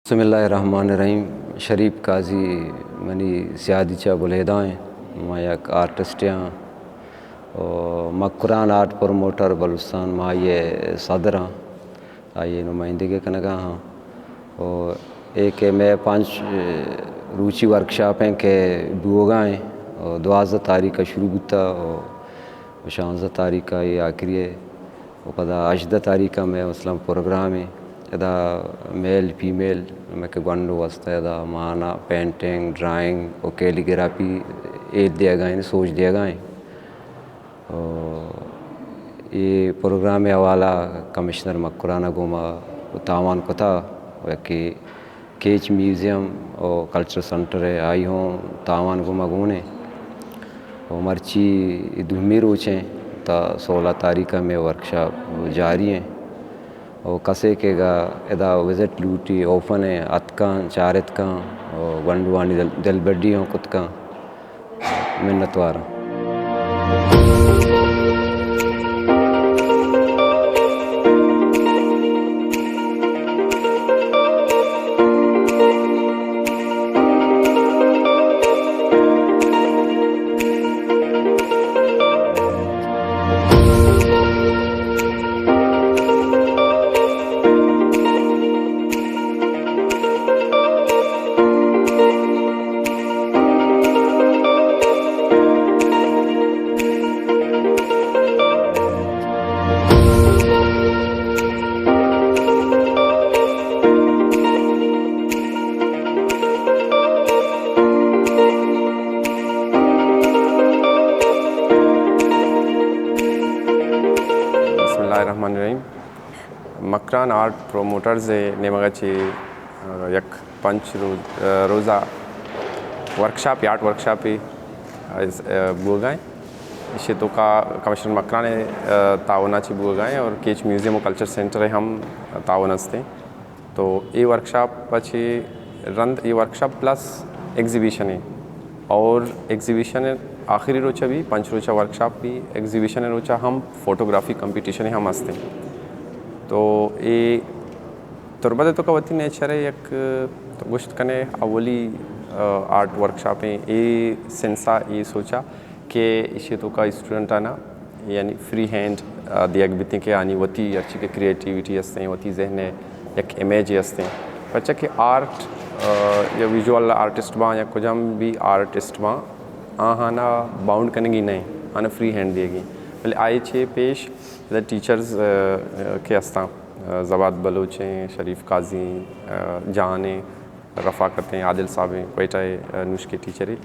बिस्मिल्लाहिर्रहमानिर्रहीम। शरीफ काजी मनी सियादीचा बुलेदाएँ मैं एक आर्टिस्ट यहाँ और मकुरान आर्ट प्रमोटर बलुस्तान माँ ये सदर हाँ आइए नुमाइंदगी कनगा हाँ। और एक मैं 5 रुचि वर्कशॉपें के बुगाएँ और 12 तारीख का शुरू होता और 16 तारीख का ये आखिरी है और पता 18 तारीख का मैं मसलन प्रोग्राम है यदा मेल फीमेल मैं के गंड वस्ता यदा माना पेंटिंग ड्राइंग और कैलीग्राफी एड दिया गए सोच दिया गए। और ये प्रोग्राम हवाला कमिश्नर मकुराना गुमा तावान को था कि केच म्यूज़ियम और कल्चर सेंटर है आई हूँ तावान गुमा गुने और मर्ची दुमी रोचें ता 16 तारीख का में वर्कशॉप जारी हैं और कसे केगा एदा विजिट लूटी ओपन है अतका चारित का और वंडवानी दिल बड्डी हो कुत का मिन्नतवार। बिस्मिल्लाहिर्रहमानिर्रहीम। मकरान आर्ट प्रोमोटर्स नेमगाची एक 5 रोज़ा वर्कशॉप आर्ट वर्कशॉप बुगाएँ इसे तो का कमिश्नर मकरान तावनाची बुगाएँ और केच म्यूज़ियम और कल्चर सेंटर है हम तावनस्ते तो ये वर्कशॉप पची रंद ये वर्कशॉप प्लस एग्जीबिशन है और एग्जीबिशन आखिरी रोचा भी 5 रोचा वर्कशॉप भी एग्जीबिशन रोचा हम फोटोग्राफी कंपटीशन हम हंसते तो ये तुरबत तो कवती नेचर है एक तो गुश्त कने अवली आर्ट वर्कशॉप है ये सेंसा ये सोचा कि इसे तो का स्टूडेंट आना यानी फ्री हैंड दिया बितने के आनी वती अच्छी के क्रिएटिविटी हंसते हैं वती जहन एक इमेज हंसते हैं बच्चा के आर्ट या विजुअल आर्टिस्ट बा या कुछ हम भी आर्टिस्ट बा आना बाउंड करेंगी नहीं आना फ्री हैंड देगी पहले आए छे पेश द टीचर्स के हस्ता जवाद बलोच हैं शरीफ काजी जाने रफ़ाकत हैं आदिल साहब हैं कोयटा नुश के टीचर है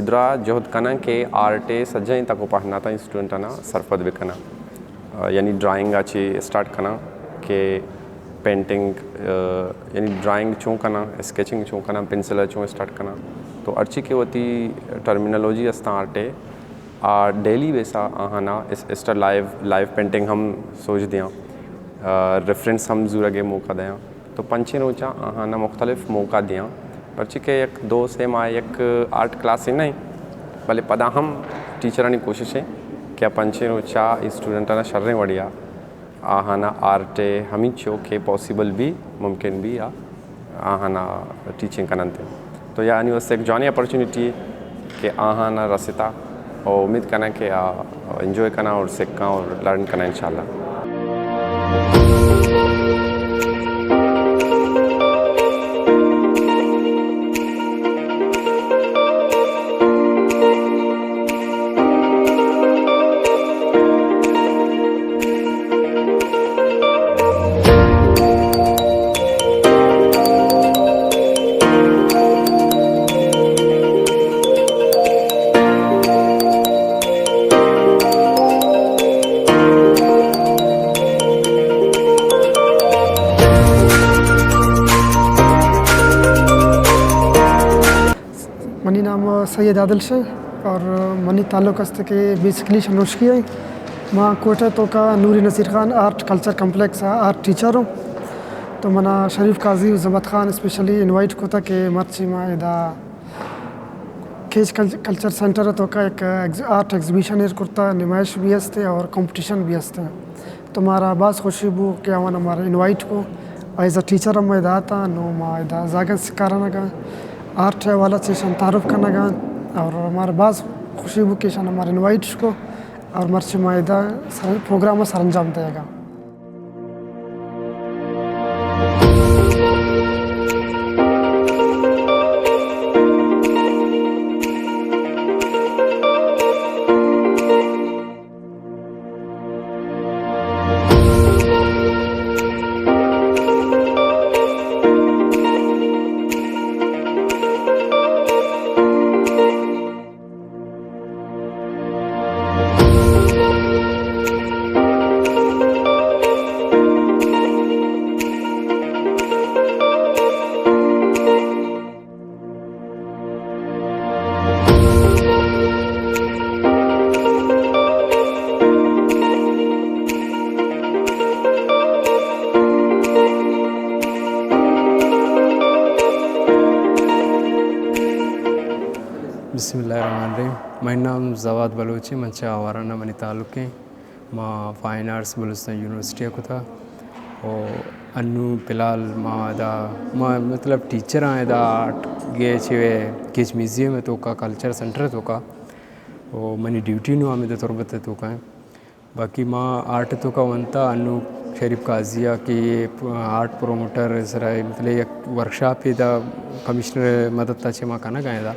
इधरा जोहद कना के आर्टे सज्जन तक पढ़ना था स्टूडेंट आना सरफद बिकना यानी ड्राइंग अच्छी स्टार्ट करना के पेंटिंग यानी ड्राइंग चूँ करना स्केचिंग चूँ करना पेंसिल चूँ स्टार्ट करना तो अर्ची के वती टर्मिनोलॉजी अस्ता आर्टे डेली वैसा आहाना इस लाइव पेंटिंग हम सोच दिया रेफरेंस हम जूरगे मौका दिया तो पंचे रोचा आहाना मुख्तलिफ मौका दिया पर्ची के एक 2 से माँ एक आर्ट क्लास है नहीं भले पदा हम टीचरानी कोशिश है क्या पंचे रोचा स्टूडेंटाना शर्रें वड़िया आहाना आर्टे हमी चो के पॉसिबल भी मुमकिन भी या आहाना टीचिंग करते तो यानी उससे एक जॉनी अपॉर्चुनिटी कि आहाना रसिता और उम्मीद करना कि एंजॉय करना और सीखना और लर्न करना इंशाल्लाह। मनी नाम सैयद आदिल शेख और मनी ताल्लुक हस्त के बेसिकली शनोशकी है माँ कोटा तो का Noori Nasir Khan art culture complex art teacher हूँ तो मना शरीफ काजी जमत खान स्पेशली इनवाइट को था कि मर्ची माँ इदा केज कल्चर सेंटर तो का एक आर्ट एग्जीबिशन करता नुमाइश भी हंसते और कंपटीशन भी हंसते तो हमारा बास खुशी बू कि हमारा इनवाइट को एज अ टीचर हम इदा था नो माँ इदा जाकर सिखाना का आर्ट वाला सेशन तारुफ करना का और हमारे पास खुशी बुकेशन हमारे इनवाइट्स को और मर्ची माँ इदा प्रोग्राम में सरंजाम देगा। बिस्मिल्लाहिर्रहमानिर्रहीम। mein नाम जवाद बलोची मंचा आवाराना मनी तालुके माँ फाइन आर्ट्स बलुस्तान यूनिवर्सिटी को था और अन्नू फिलहाल माँ मतलब टीचर आए दा आर्ट गे छे किच म्यूजियम है तो का कल्चर सेंटर तो का और मनी ड्यूटी नु आमे तुरबत तो का बाकी माँ आर्ट तो का वंता अन्नू शरीफ काजिया की आर्ट प्रोमोटर सराय मतलब एक वर्कशॉप दा कमिश्नर मदद ताचे माँ काना गए दा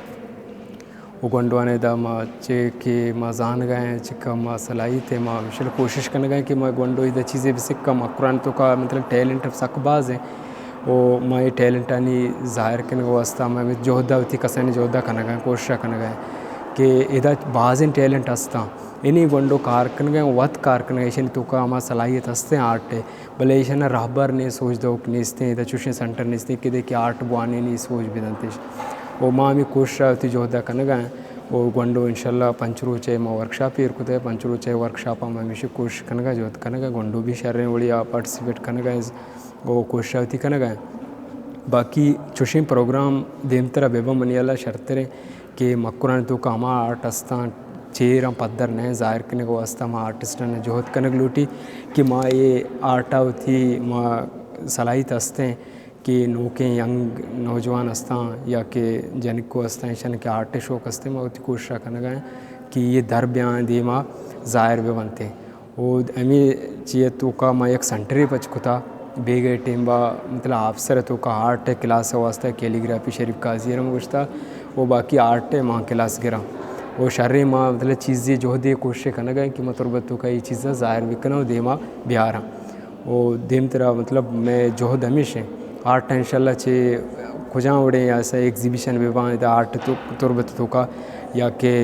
उगंडवाने दा माँ चे कि माँ जान गए चिक्का माँ सलाई थे माँ मिशल कोशिश करने गए कि माँ गोंडो इधर चीज़ें भी सिक्का माँ कुरान तो का मतलब टैलेंट सकबाज है वो माँ ये टैलेंट आनी ज़ाहिर करने को वास्ता मैं जोहदा उठी कसाने जोहदा करने गए कोशिश करने गए कि इधर बाज़ टैलेंट हस्ता इन्हीं गोंडो कार करने गए वत कार करने गए इशन तो का माँ सलाहियत हस्ते आर्ट है भले इशन राहबर ने सोच दो कि निस्ते इधर चुशे सेंटर निस्ते कि देखिए आर्ट बुआने नहीं सोच भी दंतिश वो माँ मी कोशिश होती जोहदा करने गए वो गोंडो इंशाल्लाह पंचरूचे माँ वर्कशॉप ही इरकुते पंचरूचे वर्कशॉप में मिशी कोशिश करने गए जोहद करने गए गोंडो भी शर्रें वड़िया पार्टिसिपेट करने गए वो कोशिश होती करने गए बाकी चुशी प्रोग्राम देम तरह बेबा मनियाला शर्तरे कि मकुरान तो का हमा आर्ट अस्तान चेरा पद्धर ने जाहिर करने को वास्ता माँ आर्टिस्ट ने जोहद करने लूटी कि माँ ये आर्ट होती माँ सलाहियत हस्ते कि नौके यंग नौजवान हस्ता या कि जनिक को हस्ता ईशन के आर्ट शौक हस्ते माँ उतनी कोशिश करने गए कि ये दर बयान दे माँ ज़ाहिर भी बनते वो अमी चाहिए तो का माँ एक सेंटरी पचकुता बेगे टेम्बा मतलब अफसर तो का आर्ट क्लास वास्ता कैलीग्राफी शरीफ काजियर में कुछ था वो बाकी आर्ट माँ क्लास गिरा वो शर्रे माँ मतलब चीज़ें जो दे कोशिश करने गए कि मैं तुरबतों का ये चीज़ें ज़ाहिर भी करना दे माँ बिहार वो देम तरह मतलब मैं जोहद हमेशा आर्ट इंशाल्लाह चे खुजा उड़े ऐसा एग्जीबिशन बेबा आर्ट तो तुरबत तो का या के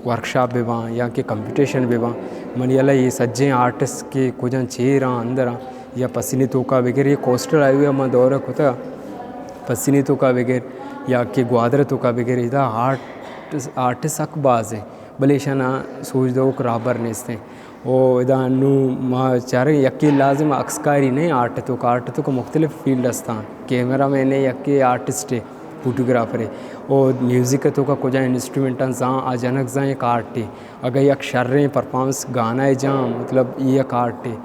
वर्कशॉप बेबा या के कंपटीशन बेबा मनियाला ये सज्जे आर्टिस्ट के खुजा चेरा अंदर या पसीने तो का वगैरह ये कोस्टर आए हुए मैं दौरा होता पसीने तो का वगैरह या के ग्वादर तो का वगैरह इधर आर्टिस्ट अकबाज है भले शाना सोच दो राबर नेस्ते वो इदा नू माँ चारे यकी लाजिम अक्सकारी नहीं आर्ट तो का मुख्तलिफ फील्ड हस्ता कैमरा मैन है यकी आर्टिस्ट है फोटोग्राफर है और म्यूज़िक तो का कुछ इंस्ट्रूमेंट जहाँ अचानक जहाँ एक आर्ट है अगर एक शर्रें परफॉर्मेंस गाना है जहाँ मतलब ये एक आर्ट है